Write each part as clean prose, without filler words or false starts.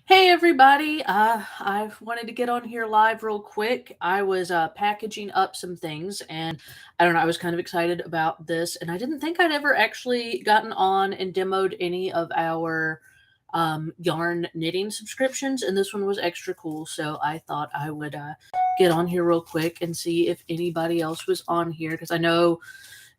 Hey everybody, I wanted to get on here live real quick. I was packaging up some things and I don't know, I was kind of excited about this and I didn't think I'd ever actually gotten on and demoed any of our yarn knitting subscriptions, and this one was extra cool. So I thought I would get on here real quick and see if anybody else was on here because I know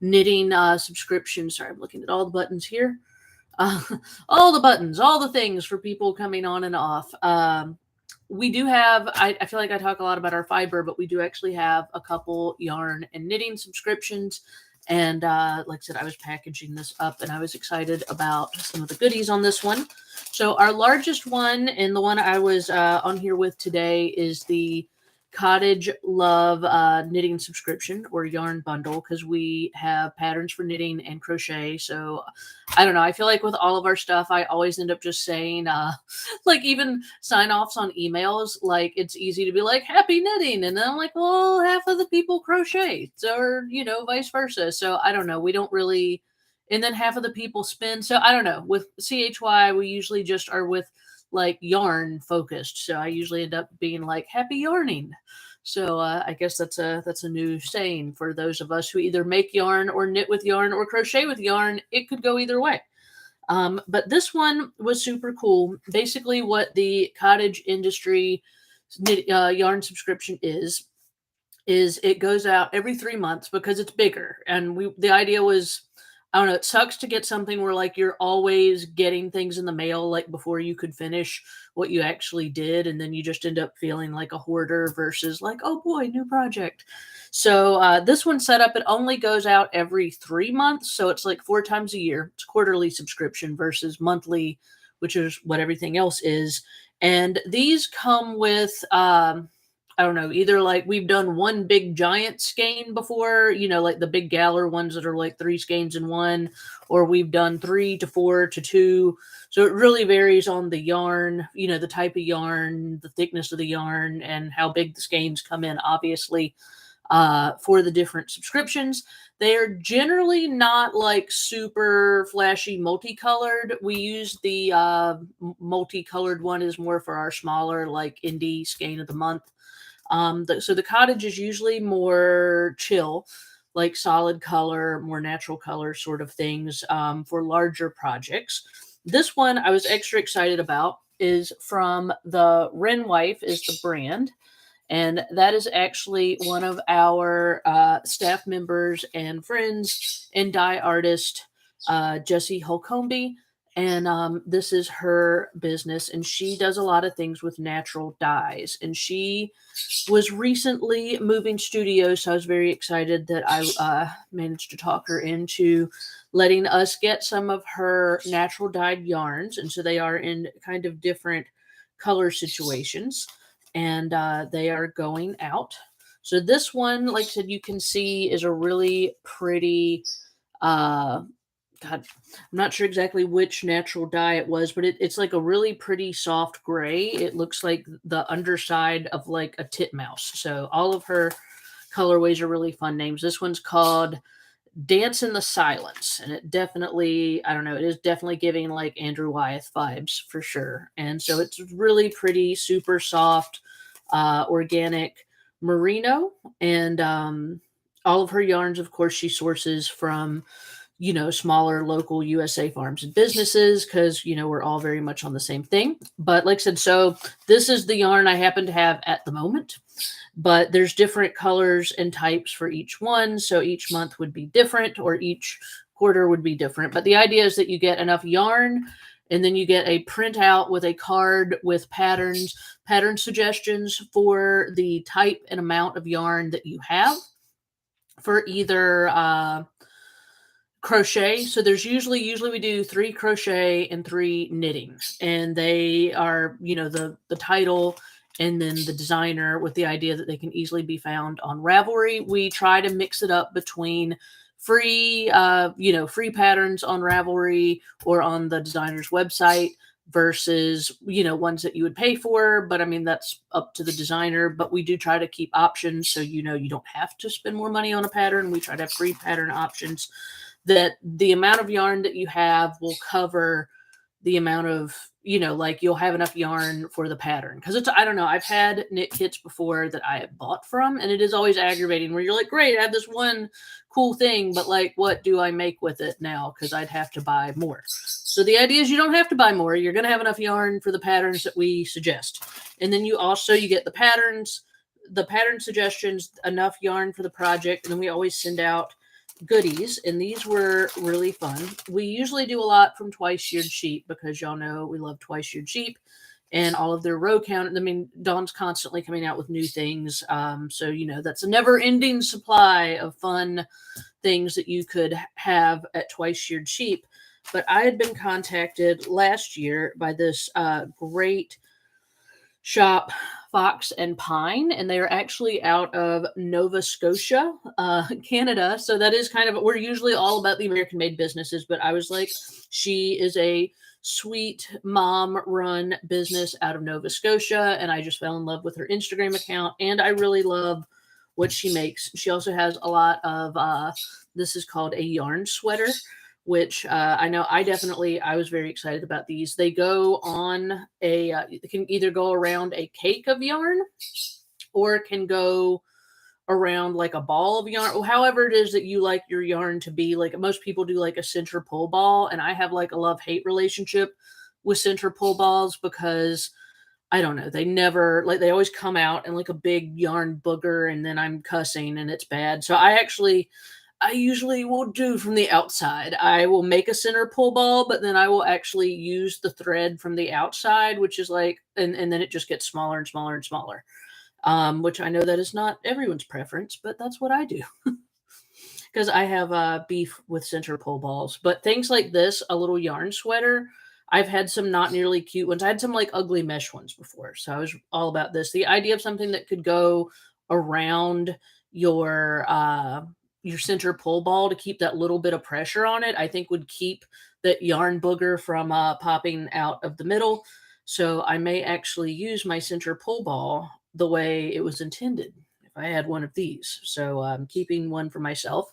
knitting subscriptions. Sorry, I'm looking at all the buttons here. uh, all the buttons, all the things for people coming on and off. We do have, I feel like I talk a lot about our fiber, but we do actually have a couple yarn and knitting subscriptions. And like I said, I was packaging this up and I was excited about some of the goodies on this one. So, our largest one, and the one I was on here with today, is the Cottage Love knitting subscription or yarn bundle because we have patterns for knitting and crochet. So I don't know. I feel like with all of our stuff, I always end up just saying, like even sign offs on emails, like it's easy to be like, happy knitting. And then I'm like, well, half of the people crochet, or, vice versa. So I don't know. We don't really, and then half of the people spin. So I don't know. With CHY, we usually just are with like yarn focused. So I usually end up being like happy yarning. So I guess that's a new saying for those of us who either make yarn or knit with yarn or crochet with yarn. It could go either way. But this one was super cool. Basically, what the cottage industry yarn subscription is it goes out every 3 months because it's bigger. And the idea was, I don't know, it sucks to get something where like you're always getting things in the mail like before you could finish what you actually did, and then you just end up feeling like a hoarder versus like, oh boy, new project. So this one set up, it only goes out every 3 months, so it's like 4 times a year. It's quarterly subscription versus monthly, which is what everything else is. And these come with I don't know, either like we've done one big giant skein before, like the big Galler ones that are like three skeins in one, or we've done 3 to 4 to 2. So it really varies on the yarn, the type of yarn, the thickness of the yarn, and how big the skeins come in, obviously, for the different subscriptions. They are generally not like super flashy multicolored. We use the multicolored one is more for our smaller, like indie skein of the month. So the cottage is usually more chill, like solid color, more natural color sort of things for larger projects. This one I was extra excited about is from the Wren Wife is the brand. And that is actually one of our staff members and friends and dye artist, Jessie Holcombe. And this is her business, and she does a lot of things with natural dyes. And she was recently moving studios, so I was very excited that I managed to talk her into letting us get some of her natural dyed yarns. And so they are in kind of different color situations, and they are going out. So this one, like I said, you can see is a really pretty uh God, I'm not sure exactly which natural dye it was, but it's like a really pretty soft gray. It looks like the underside of like a titmouse. So all of her colorways are really fun names. This one's called Dance in the Silence, and it definitely, I don't know, it is definitely giving like Andrew Wyeth vibes for sure. And so it's really pretty, super soft, organic merino, and all of her yarns, of course, she sources from smaller local USA farms and businesses because, we're all very much on the same thing. But like I said, so this is the yarn I happen to have at the moment, but there's different colors and types for each one. So each month would be different, or each quarter would be different. But the idea is that you get enough yarn, and then you get a printout with a card with pattern suggestions for the type and amount of yarn that you have for either crochet. So there's usually we do 3 crochet and 3 knitting, and they are the title and then the designer, with the idea that they can easily be found on Ravelry. We try to mix it up between free free patterns on Ravelry or on the designer's website versus ones that you would pay for, but I mean that's up to the designer. But we do try to keep options, so you don't have to spend more money on a pattern. We try to have free pattern options that the amount of yarn that you have will cover the amount of, like you'll have enough yarn for the pattern. Cause I don't know, I've had knit kits before that I have bought from, and it is always aggravating where you're like, great, I have this one cool thing, but like, what do I make with it now? Cause I'd have to buy more. So the idea is you don't have to buy more. You're going to have enough yarn for the patterns that we suggest. And then you get the patterns, the pattern suggestions, enough yarn for the project. And then we always send out goodies, and these were really fun. We usually do a lot from Twice Sheared Sheep because y'all know we love Twice Sheared Sheep and all of their row count. I mean, Dawn's constantly coming out with new things. So, that's a never ending supply of fun things that you could have at Twice Sheared Sheep. But I had been contacted last year by this great shop, Fox and Pine, and they are actually out of Nova Scotia, Canada. So that is we're usually all about the American made businesses, but I was like, she is a sweet mom run business out of Nova Scotia. And I just fell in love with her Instagram account, and I really love what she makes. She also has a lot of, this is called a yarn sweater, which I know I was very excited about these. They go on they can either go around a cake of yarn, or it can go around like a ball of yarn, however it is that you like your yarn to be. Like most people do like a center pull ball, and I have like a love-hate relationship with center pull balls because I don't know, they always come out in like a big yarn booger, and then I'm cussing and it's bad. So I usually will do from the outside. I will make a center pull ball, but then I will actually use the thread from the outside, which is like, and then it just gets smaller and smaller and smaller. Which I know that is not everyone's preference, but that's what I do. Because I have beef with center pull balls. But things like this, a little yarn sweater, I've had some not nearly cute ones. I had some like ugly mesh ones before. So I was all about this. The idea of something that could go around your center pull ball to keep that little bit of pressure on it, I think would keep that yarn booger from popping out of the middle. So I may actually use my center pull ball the way it was intended if I had one of these. So I'm keeping one for myself.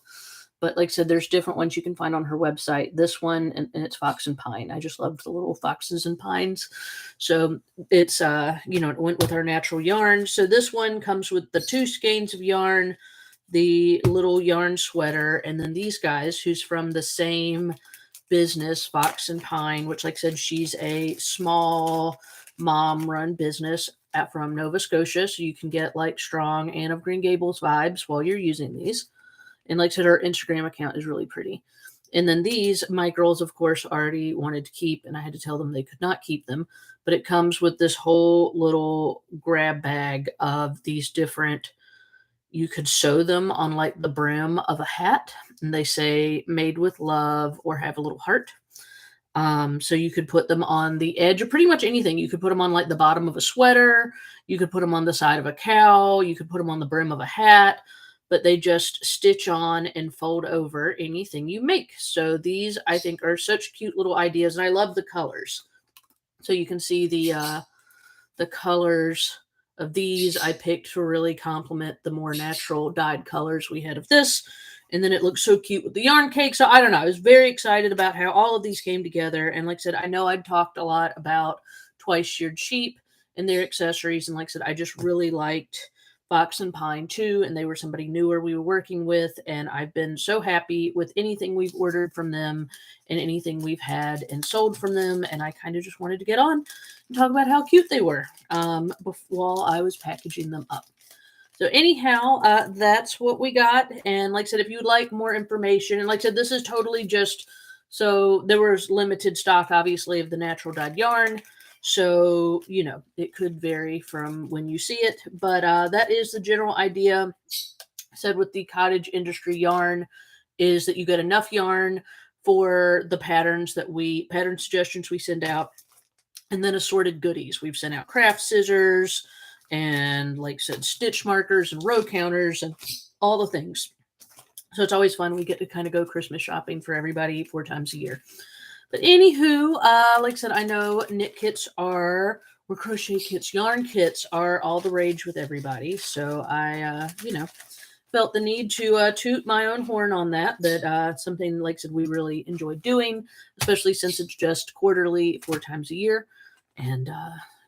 But like I said, there's different ones you can find on her website. This one, and it's Fox and Pine. I just love the little foxes and pines. So it's, it went with our natural yarn. So this one comes with the 2 skeins of yarn, the little yarn sweater, and then these guys who's from the same business, Fox and Pine, which like I said, she's a small mom run business from Nova Scotia. So you can get like strong Anne of Green Gables vibes while you're using these. And like I said, her Instagram account is really pretty. And then these, my girls, of course, already wanted to keep, and I had to tell them they could not keep them. But it comes with this whole little grab bag of these different, you could sew them on like the brim of a hat. And they say made with love or have a little heart. So you could put them on the edge of pretty much anything. You could put them on like the bottom of a sweater. You could put them on the side of a cowl. You could put them on the brim of a hat. But they just stitch on and fold over anything you make. So these, I think, are such cute little ideas, and I love the colors. So you can see the colors of these I picked to really complement the more natural dyed colors we had of this. And then it looks so cute with the yarn cake. So I don't know. I was very excited about how all of these came together. And like I said, I know I'd talked a lot about Twice Sheared Sheep and their accessories. And like I said, I just really liked Fox and Pine too, and they were somebody newer we were working with, and I've been so happy with anything we've ordered from them and anything we've had and sold from them, and I kind of just wanted to get on and talk about how cute they were while I was packaging them up. So anyhow, that's what we got, and like I said, if you'd like more information, and like I said, this is totally just, so there was limited stock, obviously, of the natural dyed yarn. So, it could vary from when you see it, but that is the general idea. Said with the cottage industry yarn is that you get enough yarn for the pattern suggestions we send out, and then assorted goodies. We've sent out craft scissors and, like I said, stitch markers and row counters and all the things. So it's always fun. We get to kind of go Christmas shopping for everybody 4 times a year. But anywho, like I said, I know knit kits or crochet kits, yarn kits are all the rage with everybody. So I, felt the need to toot my own horn on that. Something like I said we really enjoy doing, especially since it's just quarterly, 4 times a year, and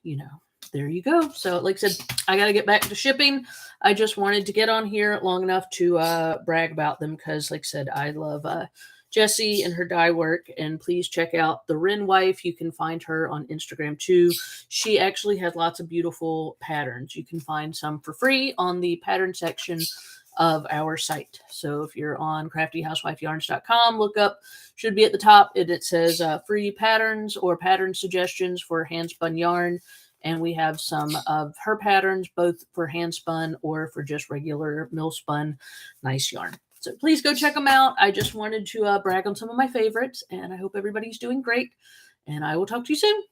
you know, there you go. So, like I said, I got to get back to shipping. I just wanted to get on here long enough to brag about them because, like I said, I love Jessie and her dye work. And please check out the Rin Wife. You can find her on Instagram too. She actually has lots of beautiful patterns. You can find some for free on the pattern section of our site. So if you're on craftyhousewifeyarns.com, look up, should be at the top, and it says free patterns or pattern suggestions for hand spun yarn. And we have some of her patterns, both for hand spun or for just regular mill spun nice yarn. So please go check them out. I just wanted to brag on some of my favorites, and I hope everybody's doing great. And I will talk to you soon.